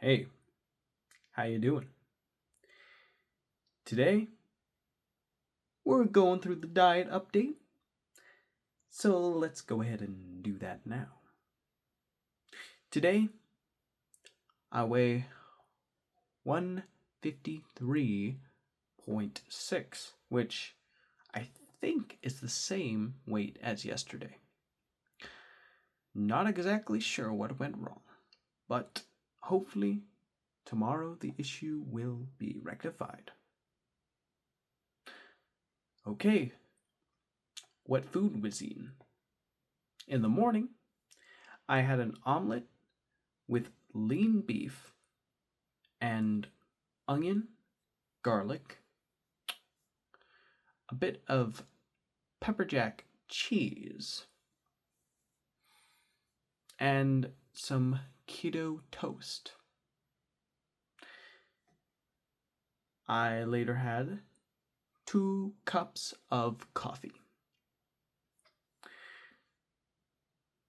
Hey, how you doing? Today, we're going through the diet update, so let's go ahead and do that now. Today, I weigh 153.6, which I think is the same weight as yesterday. Not exactly sure what went wrong, but hopefully tomorrow the issue will be rectified. Okay, what food was eaten? In the morning, I had an omelet with lean beef and onion, garlic, a bit of pepper jack cheese, and some keto toast. I later had 2 cups of coffee.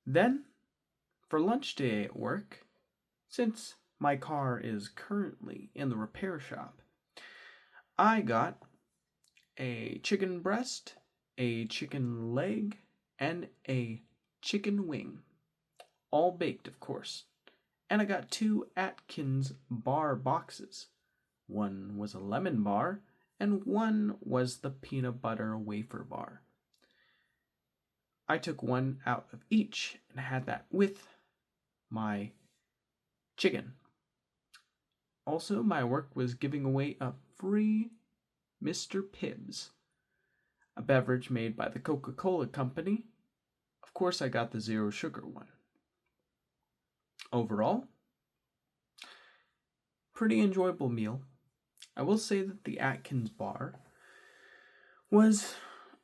Then, for lunch today at work, since my car is currently in the repair shop, I got a chicken breast, a chicken leg, and a chicken wing. All baked, of course. And I got 2 Atkins bar boxes. One was a lemon bar, and one was the peanut butter wafer bar. I took one out of each and had that with my chicken. Also, my work was giving away a free Mr. Pibbs, a beverage made by the Coca-Cola Company. Of course, I got the zero sugar one. Overall, pretty enjoyable meal. I will say that the Atkins bar was,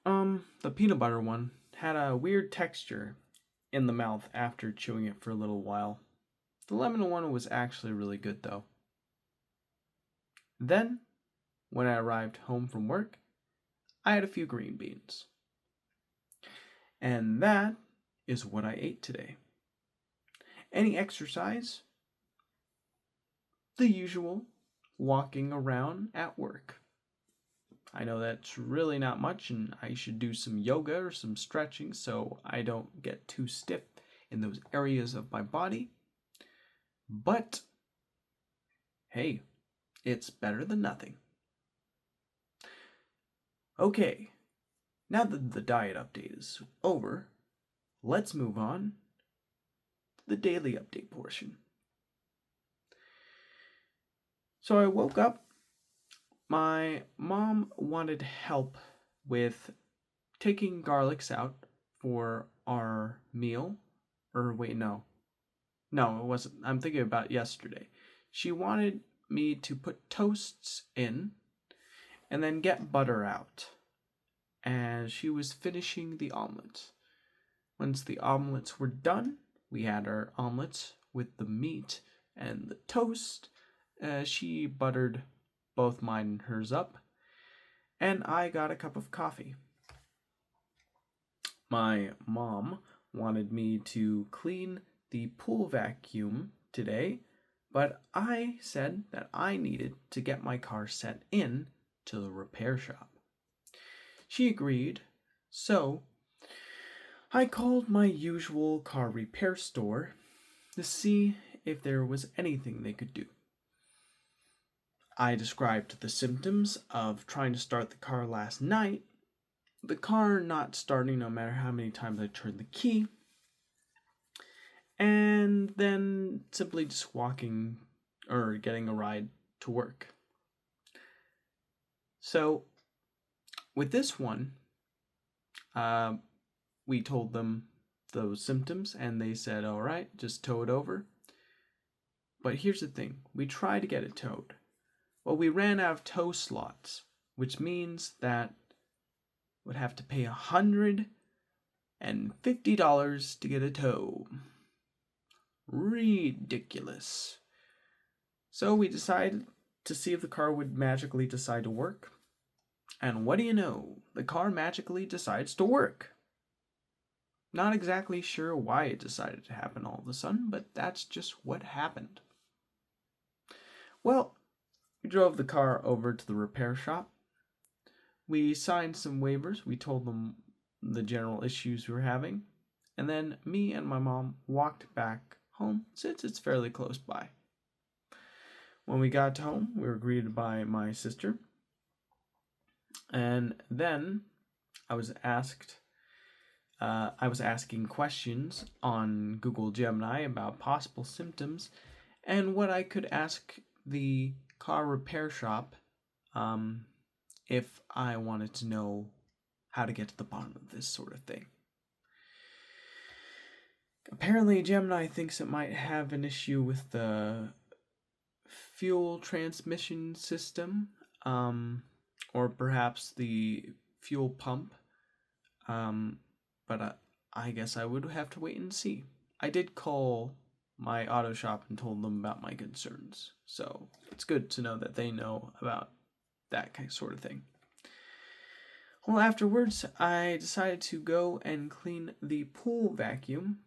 the peanut butter one had a weird texture in the mouth after chewing it for a little while. The lemon one was actually really good though. Then, when I arrived home from work, I had a few green beans. And that is what I ate today. Any exercise? The usual, walking around at work. I know that's really not much, and I should do some yoga or some stretching so I don't get too stiff in those areas of my body. But, hey, it's better than nothing. Okay, now that the diet update is over, let's move on to the daily update portion. So I woke up. My mom wanted help with taking garlics out for our meal. Or wait, no. No, it wasn't. I'm thinking about yesterday. She wanted me to put toasts in and then get butter out as she was finishing the omelets. Once the omelets were done, we had our omelets with the meat and the toast. She buttered both mine and hers up, and I got a cup of coffee. My mom wanted me to clean the pool vacuum today, but I said that I needed to get my car sent in to the repair shop. She agreed, so I called my usual car repair store to see if there was anything they could do. I described the symptoms of trying to start the car last night, the car not starting no matter how many times I turned the key, and then simply just walking or getting a ride to work. So, with this one, we told them those symptoms, and they said, all right, just tow it over. But here's the thing, we tried to get it towed. Well, we ran out of tow slots, which means that would have to pay $150 to get a tow. Ridiculous. So we decided to see if the car would magically decide to work. And what do you know? The car magically decides to work. Not exactly sure why it decided to happen all of a sudden, but that's just what happened. Well, we drove the car over to the repair shop. We signed some waivers. We told them the general issues we were having. And then me and my mom walked back home since it's fairly close by. When we got home, we were greeted by my sister. And then I was asking questions on Google Gemini about possible symptoms and what I could ask the car repair shop if I wanted to know how to get to the bottom of this sort of thing. Apparently, Gemini thinks it might have an issue with the fuel transmission system, or perhaps the fuel pump. But I guess I would have to wait and see. I did call my auto shop and told them about my concerns, so it's good to know that they know about that sort of thing. Well, afterwards, I decided to go and clean the pool vacuum.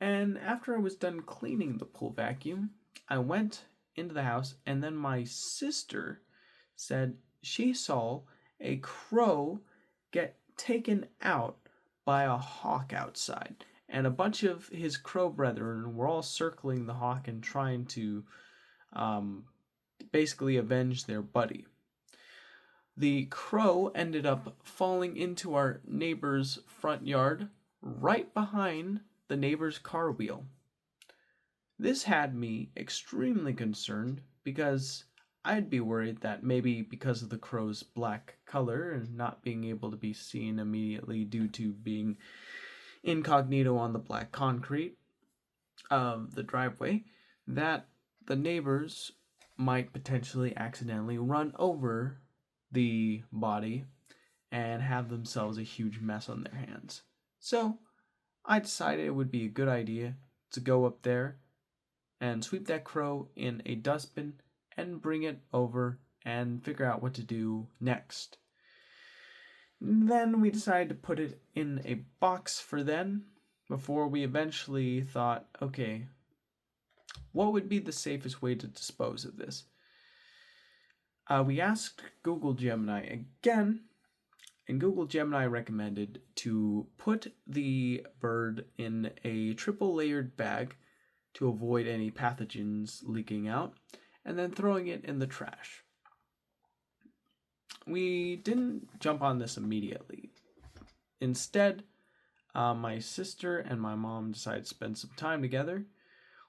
And after I was done cleaning the pool vacuum, I went into the house, and then my sister said she saw a crow get taken out by a hawk outside. And a bunch of his crow brethren were all circling the hawk and trying to basically avenge their buddy. The crow ended up falling into our neighbor's front yard, right behind the neighbor's car wheel. This had me extremely concerned because I'd be worried that maybe because of the crow's black color and not being able to be seen immediately due to being incognito on the black concrete of the driveway, that the neighbors might potentially accidentally run over the body and have themselves a huge mess on their hands. So I decided it would be a good idea to go up there and sweep that crow in a dustbin and bring it over and figure out what to do next. Then we decided to put it in a box for then, before we eventually thought, okay, what would be the safest way to dispose of this? We asked Google Gemini again, and Google Gemini recommended to put the bird in a triple layered bag to avoid any pathogens leaking out, and then throwing it in the trash. We didn't jump on this immediately. Instead, my sister and my mom decided to spend some time together.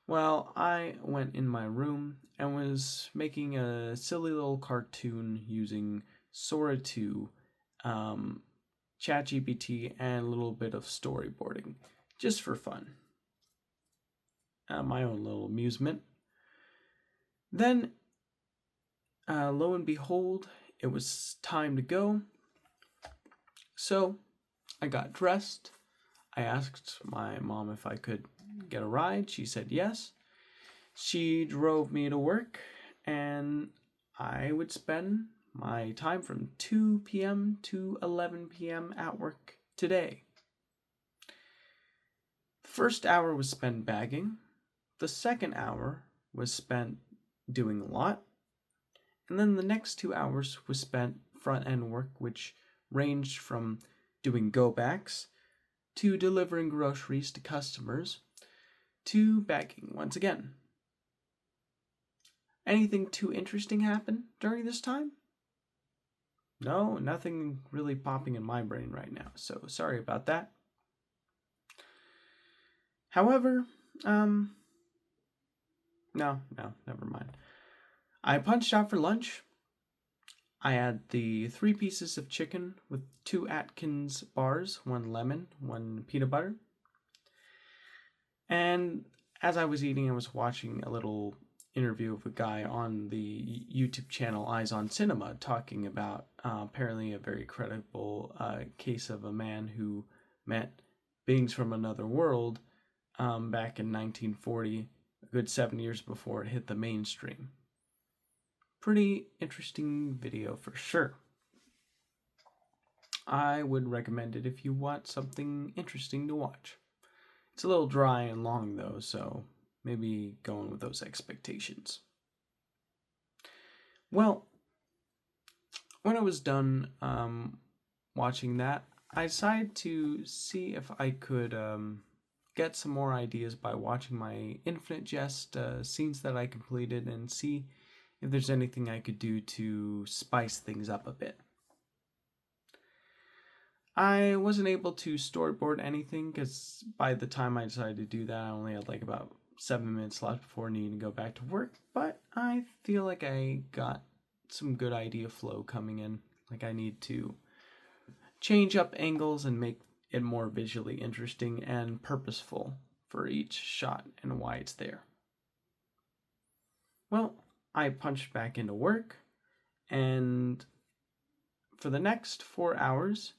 Well, I went in my room and was making a silly little cartoon using Sora 2, ChatGPT, and a little bit of storyboarding, just for fun. My own little amusement. Then, lo and behold, it was time to go. So, I got dressed. I asked my mom if I could get a ride. She said yes. She drove me to work, and I would spend my time from 2 p.m. to 11 p.m. at work today. The first hour was spent bagging. The second hour was spent doing a lot. And then the next 2 hours was spent front-end work, which ranged from doing go-backs to delivering groceries to customers to bagging once again. Anything too interesting happen during this time? No, nothing really popping in my brain right now, so sorry about that. However, no, never mind. I punched out for lunch. I had the 3 pieces of chicken with 2 Atkins bars, 1 lemon, 1 peanut butter. And as I was eating, I was watching a little interview of a guy on the YouTube channel Eyes on Cinema talking about apparently a very credible case of a man who met beings from another world back in 1940, a good 7 years before it hit the mainstream. Pretty interesting video for sure. I would recommend it if you want something interesting to watch. It's a little dry and long though, so maybe go in with those expectations. Well, when I was done watching that, I decided to see if I could get some more ideas by watching my Infinite Jest scenes that I completed and see if there's anything I could do to spice things up a bit. I wasn't able to storyboard anything because by the time I decided to do that, I only had like about 7 minutes left before needing to go back to work. But I feel like I got some good idea flow coming in. Like I need to change up angles and make it more visually interesting and purposeful for each shot and why it's there. Well, I punched back into work, and for the next 4 hours,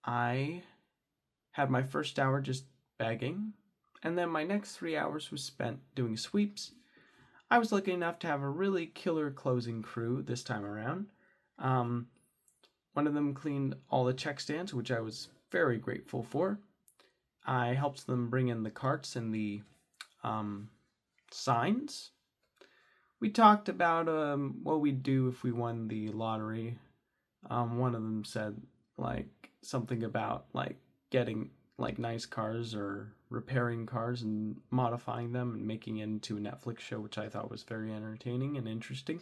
I had my first hour just bagging, and then my next 3 hours was spent doing sweeps. I was lucky enough to have a really killer closing crew this time around. One of them cleaned all the check stands, which I was very grateful for. I helped them bring in the carts and the signs. We talked about what we'd do if we won the lottery. One of them said like something about like getting like nice cars or repairing cars and modifying them and making it into a Netflix show, which I thought was very entertaining and interesting.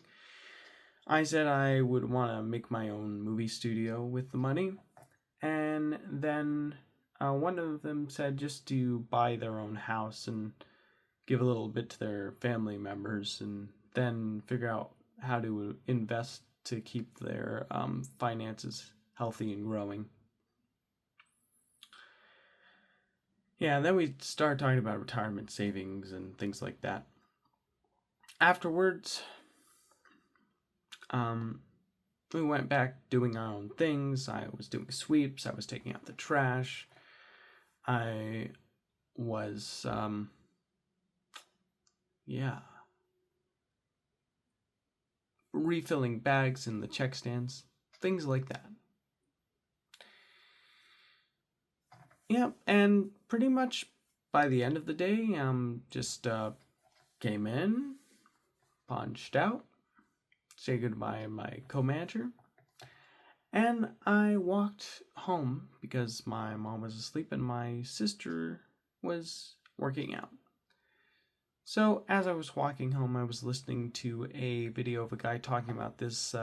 I said I would want to make my own movie studio with the money, and then one of them said just to buy their own house and give a little bit to their family members, and then figure out how to invest to keep their finances healthy and growing. Yeah, then we started talking about retirement savings and things like that. Afterwards, we went back doing our own things. I was doing sweeps. I was taking out the trash. I was, refilling bags in the check stands. Things like that. Yeah, and pretty much by the end of the day, just came in, punched out, say goodbye to my co-manager, and I walked home because my mom was asleep and my sister was working out. So as I was walking home, I was listening to a video of a guy talking about this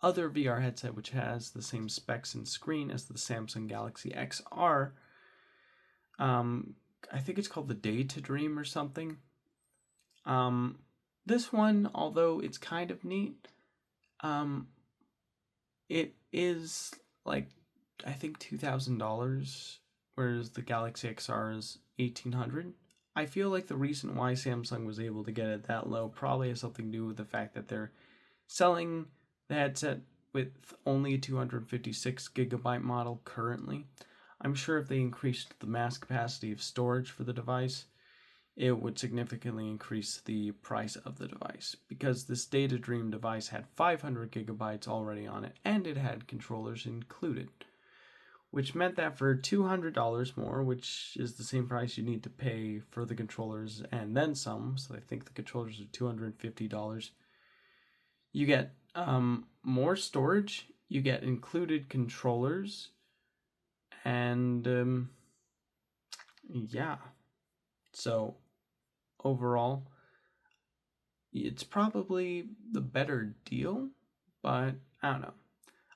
other VR headset which has the same specs and screen as the Samsung Galaxy XR. I think it's called the Day to Dream or something. This one, although it's kind of neat, it is like I think $2,000, whereas the Galaxy XR is $1,800. I feel like the reason why Samsung was able to get it that low probably has something to do with the fact that they're selling the headset with only a 256 gigabyte model currently. I'm sure if they increased the mass capacity of storage for the device, it would significantly increase the price of the device, because this Data Dream device had 500 gigabytes already on it and it had controllers included, which meant that for $200 more, which is the same price you need to pay for the controllers and then some, so I think the controllers are $250, you get more storage, you get included controllers, and yeah. So overall, it's probably the better deal, but I don't know.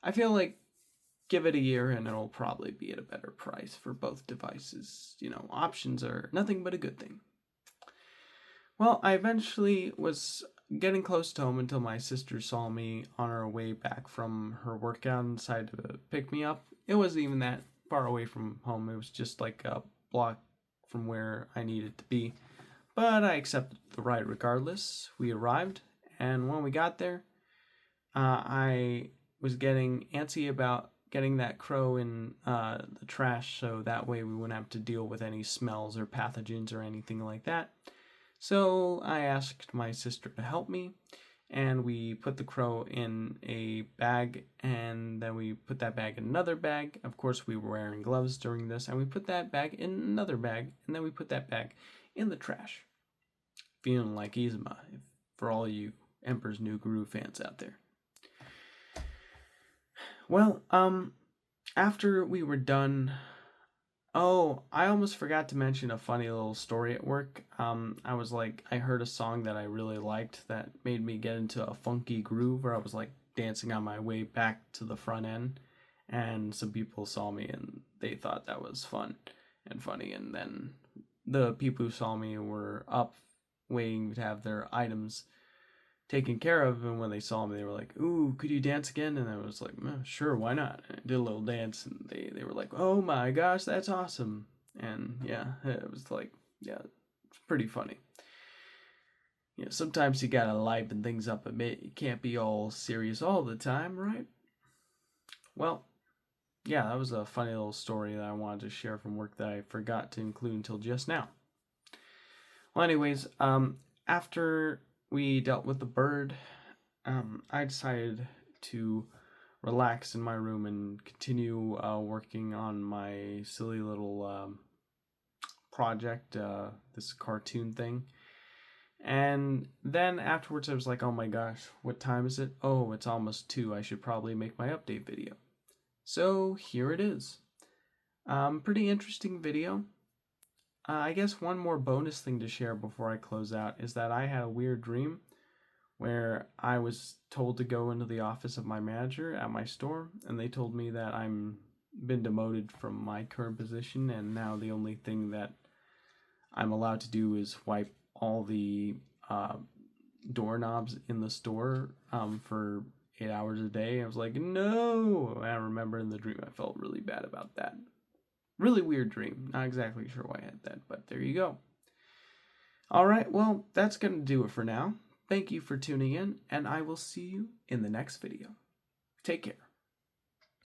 I feel like give it a year and it'll probably be at a better price for both devices. Options are nothing but a good thing. Well, I eventually was getting close to home until my sister saw me on her way back from her workout and decided to pick me up. It wasn't even that far away from home. It was just like a block from where I needed to be. But I accepted the ride regardless. We arrived, and when we got there, I was getting antsy about getting that crow in the trash, so that way we wouldn't have to deal with any smells or pathogens or anything like that. So I asked my sister to help me, and we put the crow in a bag, and then we put that bag in another bag. Of course, we were wearing gloves during this, and we put that bag in another bag, and then we put that bag in the trash. feeling like Yzma, for all you Emperor's New Groove fans out there. Well, after we were done, oh, I almost forgot to mention a funny little story at work. I heard a song that I really liked that made me get into a funky groove where I was like dancing on my way back to the front end, and some people saw me and they thought that was fun and funny, and then the people who saw me were up waiting to have their items taken care of, and when they saw me they were like, "Ooh, could you dance again?" And I was like, "Sure, why not?" And I did a little dance, and they were like, "Oh my gosh, that's awesome." And yeah, it was like, yeah, it's pretty funny. Yeah, sometimes you gotta liven things up a bit. You can't be all serious all the time, right? Well, yeah, that was a funny little story that I wanted to share from work that I forgot to include until just now. Well, anyways, after we dealt with the bird, I decided to relax in my room and continue working on my silly little project, this cartoon thing. And then afterwards, I was like, oh my gosh, what time is it? Oh, it's almost 2. I should probably make my update video. So here it is. Pretty interesting video. I guess one more bonus thing to share before I close out is that I had a weird dream where I was told to go into the office of my manager at my store, and they told me that I'm been demoted from my current position, and now the only thing that I'm allowed to do is wipe all the doorknobs in the store for 8 hours a day. I was like, no! And I remember in the dream I felt really bad about that. Really weird dream. Not exactly sure why I had that, but there you go. Alright, well, that's going to do it for now. Thank you for tuning in, and I will see you in the next video. Take care.